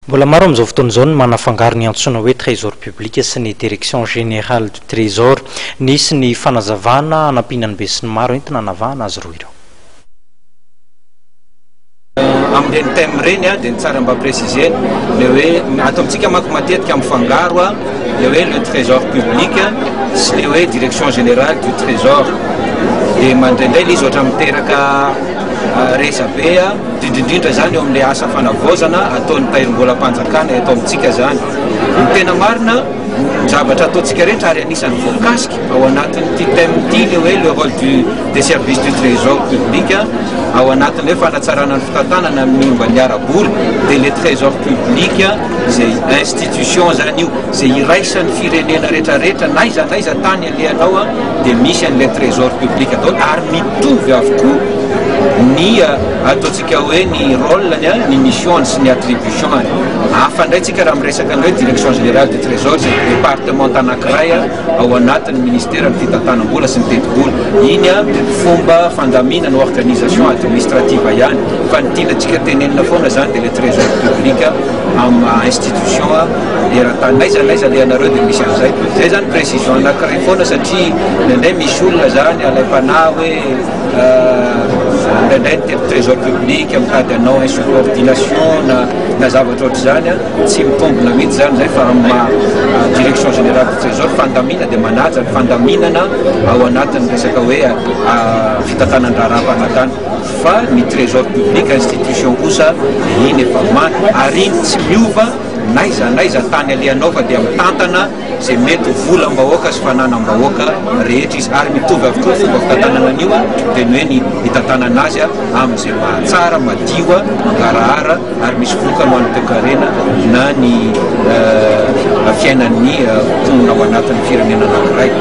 Mbola maro amin'izao fotoan'izao ny manafangaro ny antsoina hoe trésor public sy ny direction générale du trésor. Nisy ny fanazavana anampianany be sy ny maro entina anavahana azy roa ireo. Amin'ny thème reny dia tsara mba préciser le hoe atao amintsika manko matetika mifangaro le hoe le trésor public sy le hoe direction générale du trésor. Dia mandraindray izy ohatra miteraka resa be indrindrindra zany eo amin'ilay asa fanavaozana ataon'ny tahirim-bolam-panjakana atao amintsika zany. Ny tena marina zavatra ataontsika rehetra ary anisan'ny voakasika ao anatin'ity thème ity le hoe le rôle des services du trésor public ao anatin'ny hoe fanatsarana ny fitantanana amin'ny momba ny ara-bola dia le trésor public zay institution zany io zay iraisan'ny firenena rehetrarehetra naiza tany alehanao dia misy an'ilay trésor public atao ary mitovy avokoa ny ataontsika hoe ny rôleny ny mission sy ny attribution. Hafa ndray tsika raha miresaka ny hoe direction générale du trésor zay département anankiray ao anatin'ny ministère ny fitantanam-bola sy ny teti-bola. Iny fomba fandaminana organisation administrative ihany fa ny tiantsika tenenina foana zany dia le trésor public amin'ny institution eran-tany naiza alehanareo dia misy an'izay. Zay zany précision anankiray foana satria nendray misy olona zany alaim-panahy hoe ndraindray ny trésor public mikady anao insubordination na zavatra ohatry zany tsy mitombona mihitsy zany zay fa amin'ny direction générale du trésor fandamina dia manaja ny fandaminana ao anatin'ny resaka hoe fitantanan-draha-raha-panakana fa ny trésor public institution kosa iny efa mamy ary iny tsy miova naiza tany alehanao fa dia mitantana zay mety volam-bahoaka sy fananam-bahoaka rehetra izy ary mitovy avokoa fomba fitantanana an'io dia ny hoe ny tantanana azy amin'izay mahatsara madio mangarahara ary misy voka no an'nytoekarena na ny fiainan'ny mponina ao anatin'ny firenena anankiray.